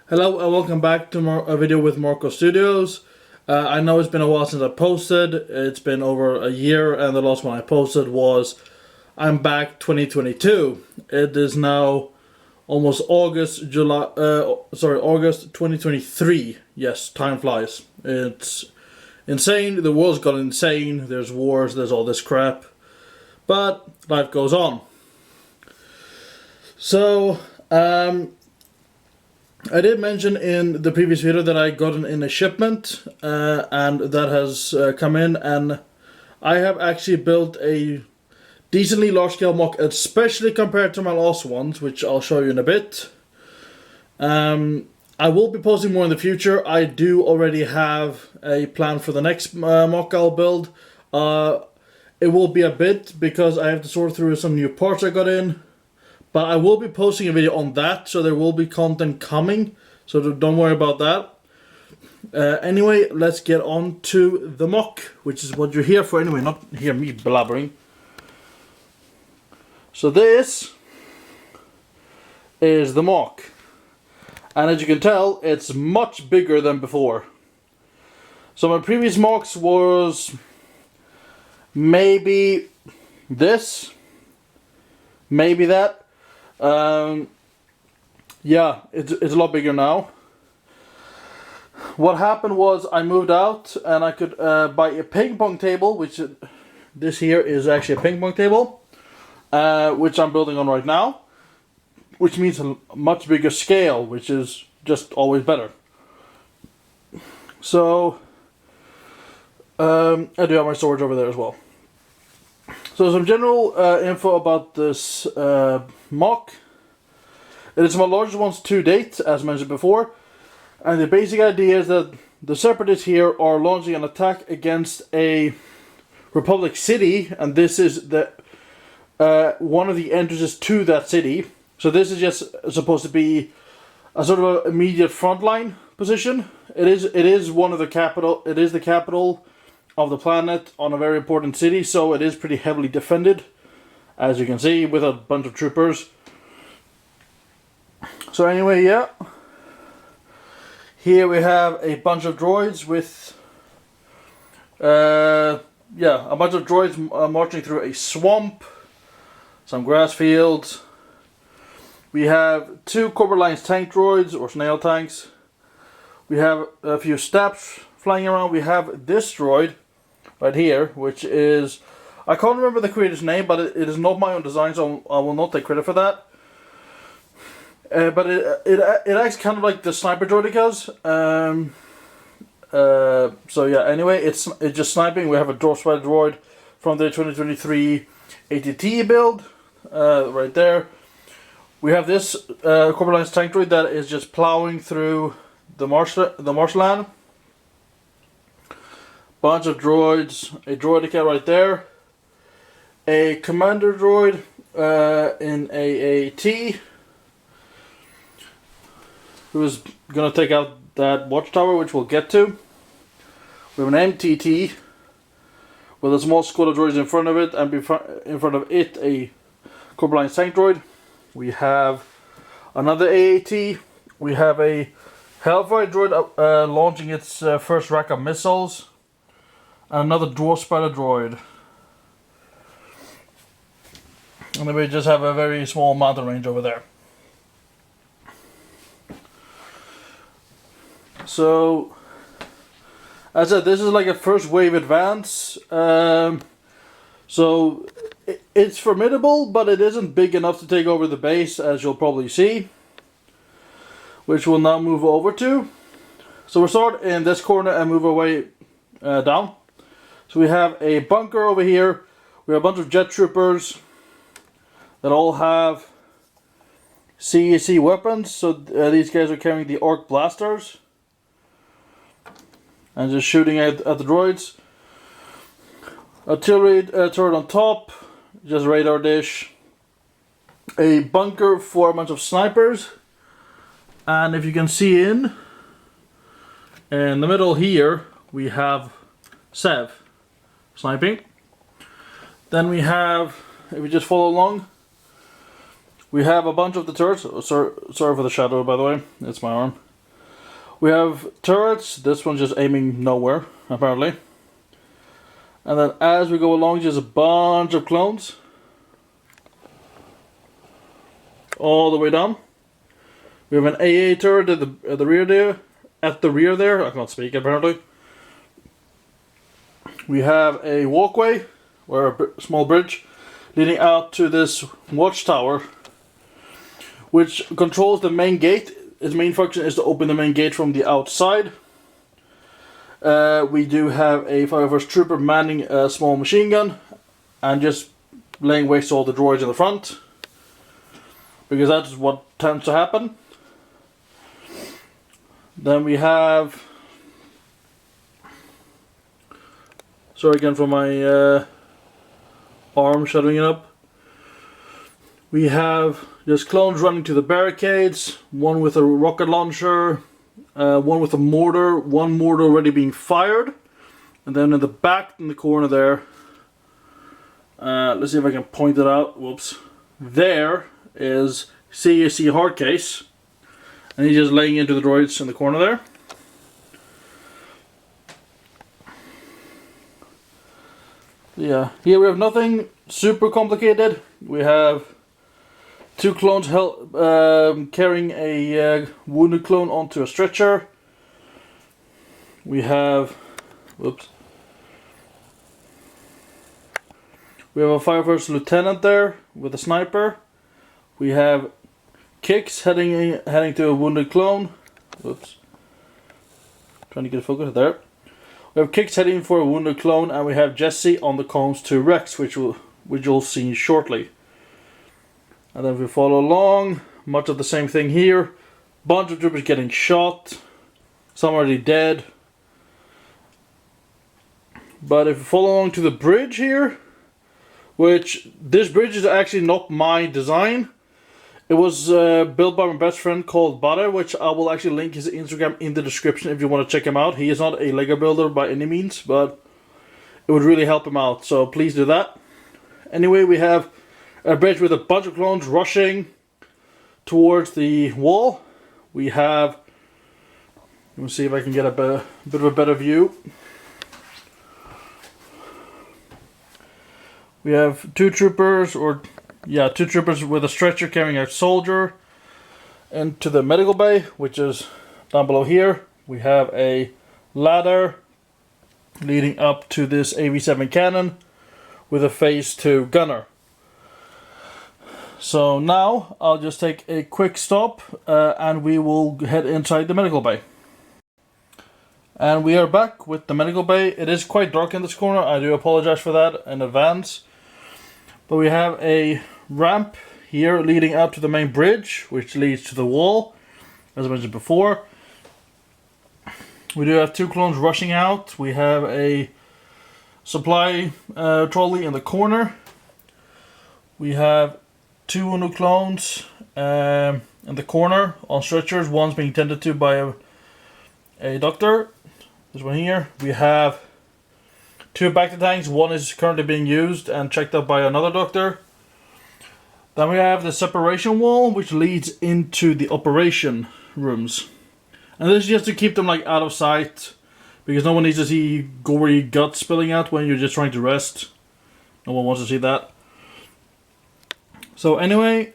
Hello and welcome back to a video with Marco Studios. I know it's been a while since I posted. It's been over a year, and the last one I posted was I'm back 2022. It is now almost August 2023. Yes, time flies. It's insane. The world's gone insane. There's wars, there's all this crap. But life goes on. So, I did mention in the previous video that I got in a shipment, and that has come in, and I have actually built a decently large scale mock, especially compared to my last ones, which I'll show you in a bit. I will be posting more in the future. I do already have a plan for the next mock I'll build. It will be a bit because I have to sort through some new parts I got in. But I will be posting a video on that, so there will be content coming, so don't worry about that. Anyway, let's get on to the mock, which is what you're here for anyway, not hear me blabbering. So this is the mock, and as you can tell, it's much bigger than before. So my previous mocks was maybe this, maybe that. Yeah, it's a lot bigger now. What happened was I moved out and I could buy a ping pong table, which this here is actually a ping pong table, which I'm building on right now, which means a much bigger scale, which is just always better. So I do have my storage over there as well. So some general info about this mock. It is my largest ones to date, as mentioned before. And the basic idea is that the separatists here are launching an attack against a Republic city, and this is the one of the entrances to that city. So this is just supposed to be a sort of an immediate frontline position. It is one of the capital. It is the capital of the planet on a very important city, so it is pretty heavily defended, as you can see, with a bunch of troopers. So anyway, yeah, here we have a bunch of droids with a bunch of droids marching through a swamp, some grass fields. We have 2 Corporate Alliance tank droids, or snail tanks. We have a few steps flying around. We have this droid right here, which is, I can't remember the creator's name, but it is not my own design, so I will not take credit for that. But it acts kind of like the sniper droid does. So yeah, anyway, it's just sniping. We have a Darth Vader droid from the 2023 ATT build, right there. We have this Corporate Alliance tank droid that is just plowing through the marshland. Bunch of droids, a droidica right there, a commander droid in AAT, who is going to take out that watchtower, which we'll get to. We have an MTT with a small squad of droids in front of it, and in front of it a Corporate Alliance tank droid. We have another AAT. We have a Hellfire droid launching its first rack of missiles. Another Dwarf Spider droid. And then we just have a very small mountain range over there. So, as I said, this is like a first wave advance. So, it's formidable, but it isn't big enough to take over the base, as you'll probably see. Which we'll now move over to. So we'll start in this corner and move our way down. So we have a bunker over here. We have a bunch of jet troopers that all have CEC weapons. So these guys are carrying the arc blasters and just shooting at the droids. Artillery turret on top, just radar dish. A bunker for a bunch of snipers. And if you can see in the middle here, we have Sev sniping. Then we have, if we just follow along, we have a bunch of the turrets. Oh, sorry for the shadow, by the way. It's my arm. We have turrets. This one's just aiming nowhere, apparently. And then as we go along, just a bunch of clones. All the way down. We have an AA turret at the rear there. At the rear there. I can't speak, apparently. We have a walkway, or a small bridge, leading out to this watchtower, which controls the main gate. Its main function is to open the main gate from the outside. We do have a Fire Force trooper manning a small machine gun and just laying waste to all the droids in the front, because that's what tends to happen. Then we have, sorry again for my arm shutting it up. We have just clones running to the barricades, one with a rocket launcher, one with a mortar, one mortar already being fired, and then in the back in the corner there, let's see if I can point it out, whoops, there is CAC hard case, and he's just laying into the droids in the corner there. Yeah, here we have nothing super complicated. We have two clones carrying a wounded clone onto a stretcher. We have, whoops. We have a Fire Force lieutenant there with a sniper. We have Kix heading to a wounded clone. Whoops. Trying to get a focus there. We have Kix heading for a wounded clone, and we have Jesse on the comms to Rex, which you'll see shortly. And then if we follow along, much of the same thing here. Bunch of troopers getting shot. Some already dead. But if we follow along to the bridge here, which this bridge is actually not my design. It was built by my best friend called Bada, which I will actually link his Instagram in the description if you want to check him out. He is not a Lego builder by any means, but it would really help him out, so please do that. Anyway, we have a bridge with a bunch of clones rushing towards the wall. We have, let me see if I can get a bit of a better view. We have two troopers with a stretcher carrying a soldier into the medical bay, which is down below here. We have a ladder leading up to this AV7 cannon with a phase 2 gunner. So now I'll just take a quick stop and we will head inside the medical bay. And we are back with the medical bay. It is quite dark in this corner. I do apologize for that in advance. But we have a ramp here leading up to the main bridge, which leads to the wall, as I mentioned before. We do have two clones rushing out. We have a supply trolley in the corner. We have two new clones in the corner on stretchers. One's being tended to by a doctor. This one here. We have two back tanks. One is currently being used and checked out by another doctor. Then we have the separation wall, which leads into the operation rooms. And this is just to keep them like out of sight, because no one needs to see gory guts spilling out when you're just trying to rest. No one wants to see that. So anyway,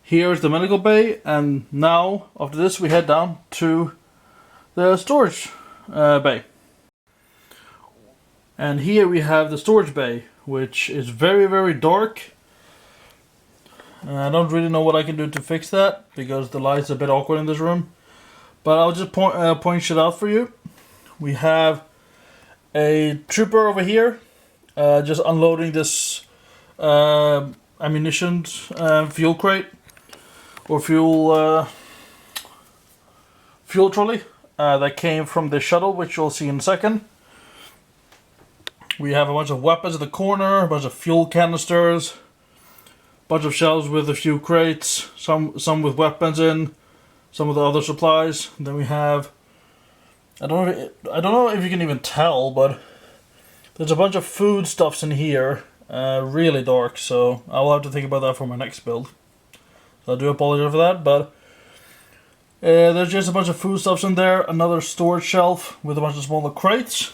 here's the medical bay, and now after this we head down to the storage bay. And here we have the storage bay, which is very, very dark. I don't really know what I can do to fix that, because the light's a bit awkward in this room. But I'll just point shit out for you. We have a trooper over here, just unloading this ammunition fuel crate, or fuel trolley that came from the shuttle, which you'll see in a second. We have a bunch of weapons in the corner, a bunch of fuel canisters, bunch of shelves with a few crates, some with weapons in, some of the other supplies. Then we have, I don't know if you can even tell, but There's a bunch of foodstuffs in here, really dark, so I'll have to think about that for my next build. So I do apologize for that, but there's just a bunch of foodstuffs in there, another storage shelf with a bunch of smaller crates.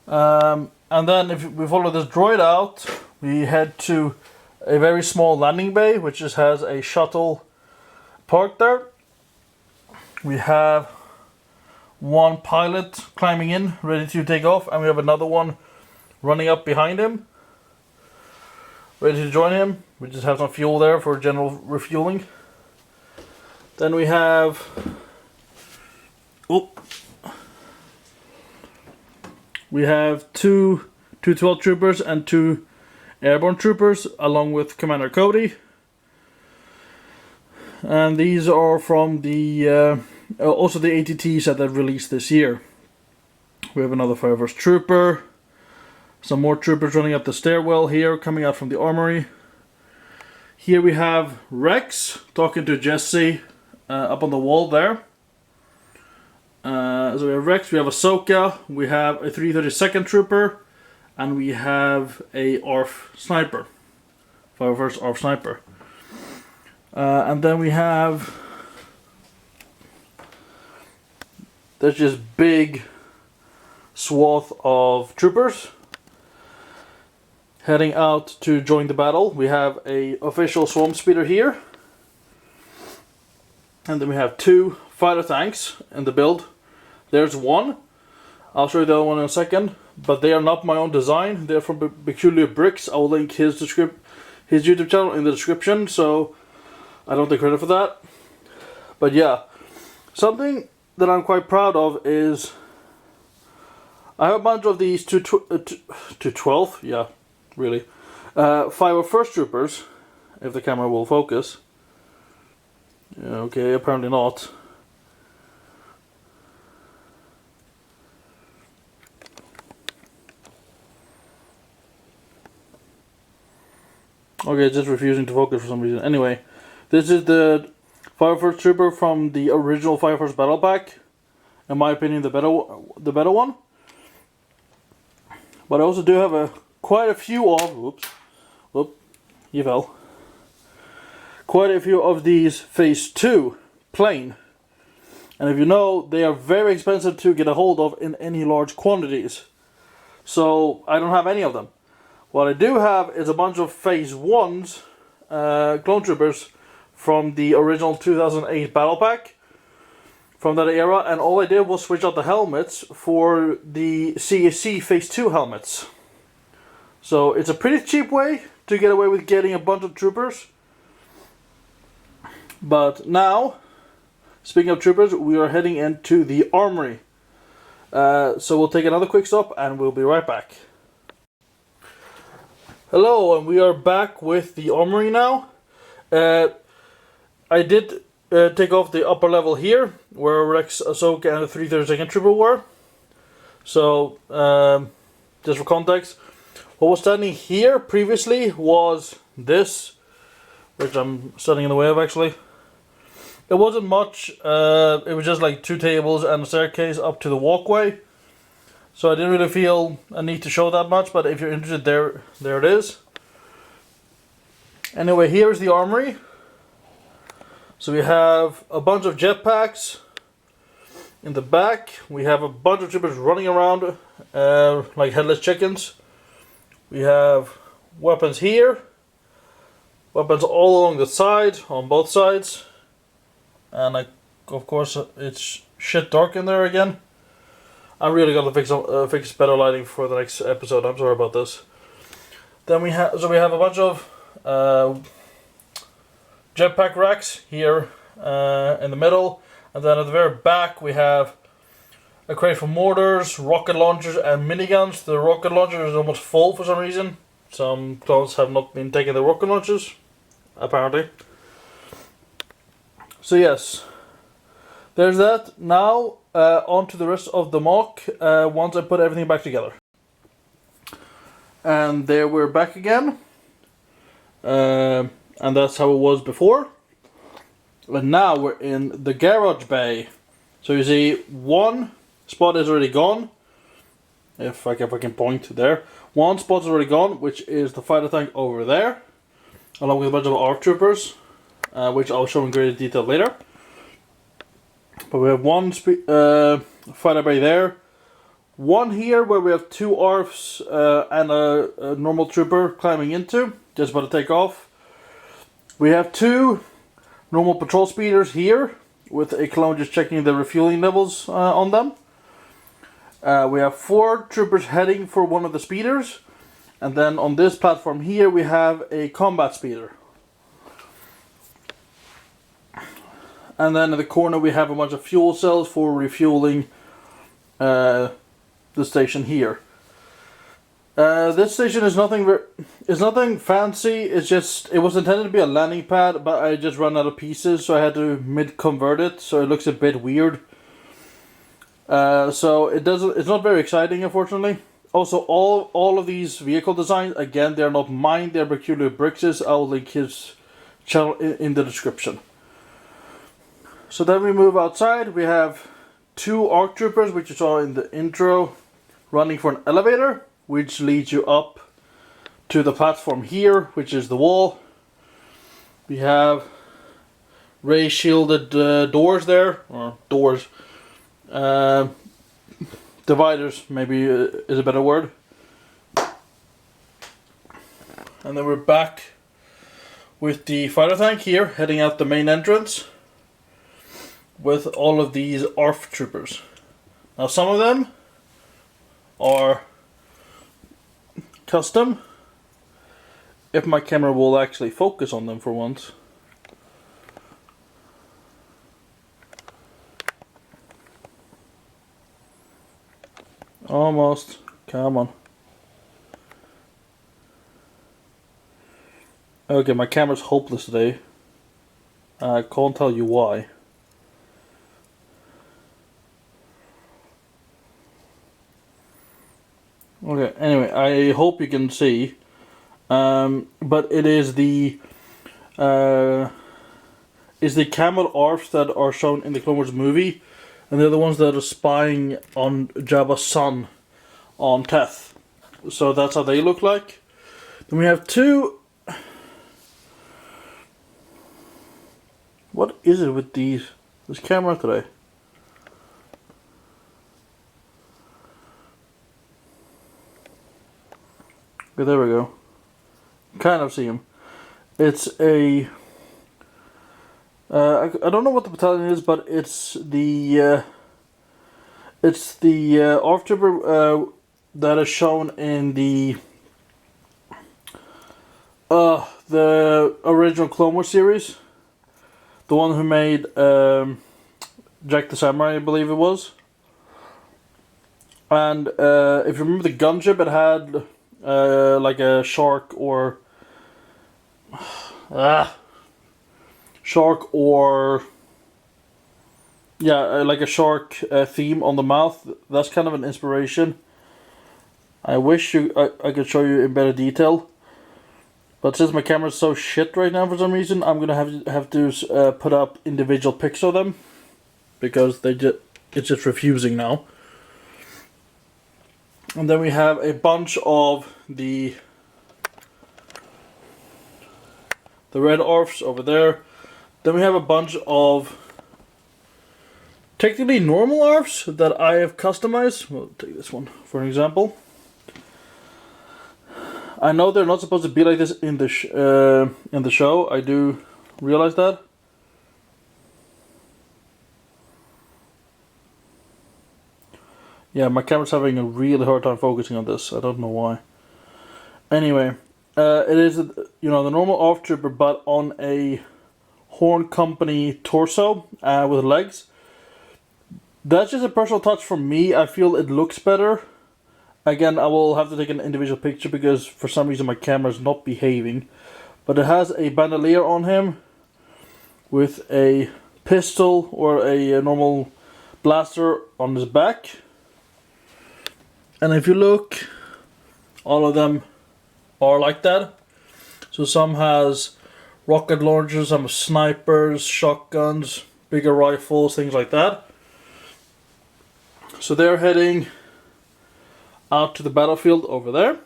And then if we follow this droid out, we head to a very small landing bay, which just has a shuttle parked there. We have one pilot climbing in, ready to take off, and we have another one running up behind him, ready to join him. We just have some fuel there for general refueling. Then we have two 212 troopers and two airborne troopers, along with Commander Cody. And these are from the also the ATTs that they've released this year. We have another Fire Force trooper, some more troopers running up the stairwell here, coming out from the armory. Here we have Rex talking to Jesse up on the wall there. So we have Rex, we have Ahsoka, we have a 332nd trooper, and we have a ARF sniper, Fire Force ARF sniper. And then we have, there's just big swath of troopers heading out to join the battle. We have a official swamp speeder here, and then we have two fighter tanks in the build. There's one, I'll show you the other one in a second, but they are not my own design. They're from Peculiar Bricks. I will link his YouTube channel in the description, so I don't take credit for that. But yeah, something that I'm quite proud of is I have a bunch of these 212, yeah, really, 501st troopers, if the camera will focus. Yeah, okay, apparently not. Okay, it's just refusing to focus for some reason. Anyway, this is the Fire Force trooper from the original Fire Force Battle Pack. In my opinion, the better one. But I also do have quite a few of. You fell. Quite a few of these Phase 2 plain. And if you know, they are very expensive to get a hold of in any large quantities. So I don't have any of them. What I do have is a bunch of Phase 1's clone troopers from the original 2008 Battle Pack, from that era, and all I did was switch out the helmets for the CSC Phase 2 helmets. So it's a pretty cheap way to get away with getting a bunch of troopers. But now, speaking of troopers, we are heading into the Armory. So we'll take another quick stop and we'll be right back. Hello, and we are back with the Armory now. I did take off the upper level here, where Rex, Ahsoka, and the 332nd Trooper were. So, just for context, what was standing here previously was this, which I'm standing in the way of actually. It wasn't much, it was just like two tables and a staircase up to the walkway. So I didn't really feel a need to show that much, but if you're interested, there it is. Anyway, here's the Armory. So we have a bunch of jetpacks in the back. We have a bunch of troopers running around like headless chickens. We have weapons here. Weapons all along the side, on both sides. And of course it's shit dark in there again. I'm really gonna fix better lighting for the next episode. I'm sorry about this. Then we have a bunch of jetpack racks here in the middle, and then at the very back we have a crate for mortars, rocket launchers, and miniguns. The rocket launcher is almost full for some reason. Some clones have not been taking the rocket launchers, apparently. So yes, there's that. Now on to the rest of the mock once I put everything back together. And there we're back again. And that's how it was before. And now we're in the garage bay. So you see one spot is already gone. if I can point there. One spot's already gone, which is the fighter tank over there, along with a bunch of ARC troopers, which I'll show in greater detail later. But we have one fighter bay there, one here where we have two ARFs and a normal trooper climbing into, just about to take off. We have two normal patrol speeders here, with a clone just checking the refueling levels on them. We have 4 troopers heading for one of the speeders, and then on this platform here we have a combat speeder. And then in the corner we have a bunch of fuel cells for refueling the station here. This station is nothing fancy. It was intended to be a landing pad, but I just ran out of pieces, so I had to mid-convert it, so it looks a bit weird. So it's not very exciting, unfortunately. Also, all of these vehicle designs, again, they're not mine, they're Peculiar Bricks'. I will link his channel in the description. So then we move outside. We have 2 ARC troopers, which you saw in the intro, running for an elevator, which leads you up to the platform here, which is the wall. We have ray shielded doors there, or doors. Dividers, maybe is a better word. And then we're back with the fighter tank here, heading out the main entrance with all of these ARF troopers. Now some of them are custom, if my camera will actually focus on them for once. Almost. Come on. Okay, my camera's hopeless today. I can't tell you why. Okay, anyway, I hope you can see. But it is the camel ARFs that are shown in the Clone Wars movie. And they're the ones that are spying on Jabba's son on Teth. So that's how they look like. Then we have 2... What is it with this camera today? Okay, there we go. Kind of see him. It's a... I don't know what the battalion is, but it's the ARF trooper that is shown in the original Clone Wars series. The one who made Jack the Samurai, I believe it was. And if you remember the gunship, it had like a shark or like a shark theme on the mouth. That's kind of an inspiration. I wish I could show you in better detail, but since my camera's so shit right now for some reason, I'm gonna have to put up individual pics of them because it's just refusing now. And then we have a bunch of the red ARFs over there. Then we have a bunch of technically normal ARFs that I have customized. We'll take this one for an example. I know they're not supposed to be like this in the show. I do realize that. Yeah, my camera's having a really hard time focusing on this. I don't know why. Anyway, it is the normal ARF trooper, but on a Horn Company torso with legs. That's just a personal touch from me. I feel it looks better. Again, I will have to take an individual picture because for some reason my camera is not behaving. But it has a bandolier on him with a pistol or a normal blaster on his back. And if you look, all of them are like that. So some has rocket launchers, some snipers, shotguns, bigger rifles, things like that. So they're heading out to the battlefield over there.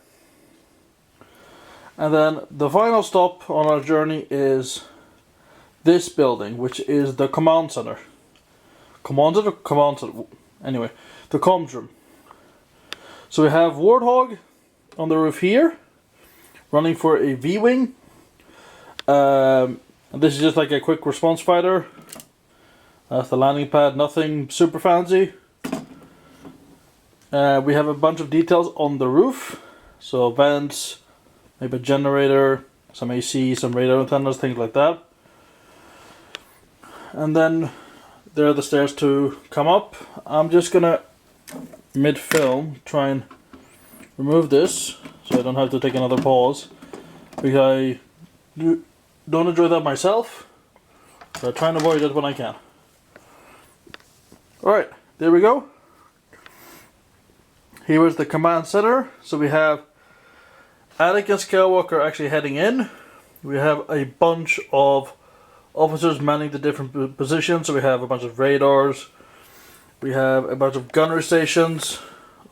And then the final stop on our journey is this building, which is the command center. Command center. Anyway, the comms room. So we have Warthog on the roof here, running for a V-wing. And this is just like a quick response fighter. That's the landing pad, nothing super fancy. We have a bunch of details on the roof. So vents, maybe a generator, some AC, some radar antennas, things like that. And then there are the stairs to come up. I'm just gonna, mid-film, try and remove this so I don't have to take another pause, because I don't enjoy that myself, so I try and avoid it when I can. Alright, there we go. Here is the command center. So we have Anakin Skywalker actually heading in. We have a bunch of officers manning the different positions. So we have a bunch of radars. We have a bunch of gunnery stations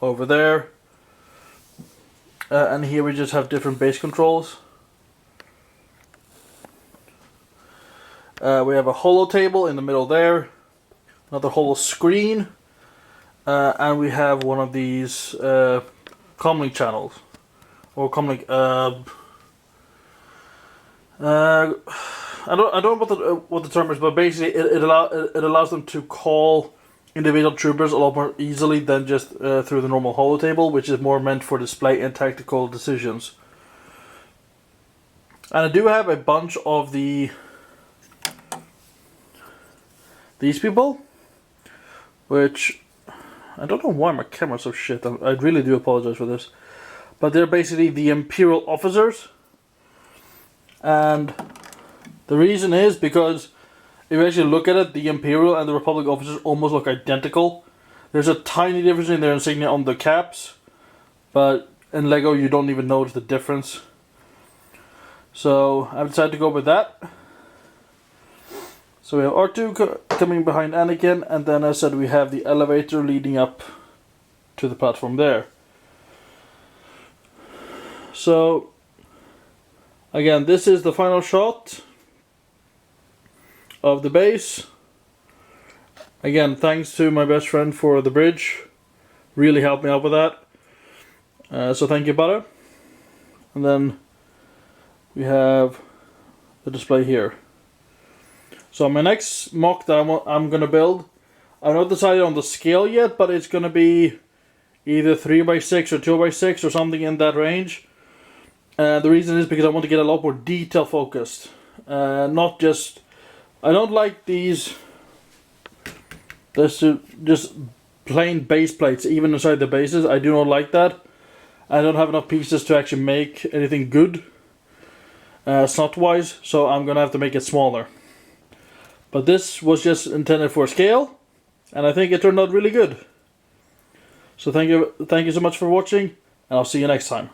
over there. And here we just have different base controls. We have a holo table in the middle there. Another holo screen. And we have one of these comlink channels. Or comlink... I don't know what the term is, but basically it allows them to call individual troopers a lot more easily than just through the normal holo table, which is more meant for display and tactical decisions. And I do have a bunch of these people, which I don't know why my camera's so shit. I really do apologize for this, but they're basically the Imperial officers, and the reason is because if you actually look at it, the Imperial and the Republic officers almost look identical. There's a tiny difference in their insignia on the caps, but in LEGO you don't even notice the difference. So I've decided to go with that. So we have R2 coming behind Anakin, and then as I said we have the elevator leading up to the platform there. So again, this is the final shot of the base. Again, thanks to my best friend for the bridge. Really helped me out with that. So thank you, Butter. And then we have the display here. So my next mock that I'm going to build, I've not decided on the scale yet, but it's going to be either 3x6 or 2x6 or something in that range. The reason is because I want to get a lot more detail focused. Not just... I don't like these just plain base plates even inside the bases. I do not like that. I don't have enough pieces to actually make anything good slot wise, so I'm gonna have to make it smaller. But this was just intended for scale, and I think it turned out really good. So thank you so much for watching, and I'll see you next time.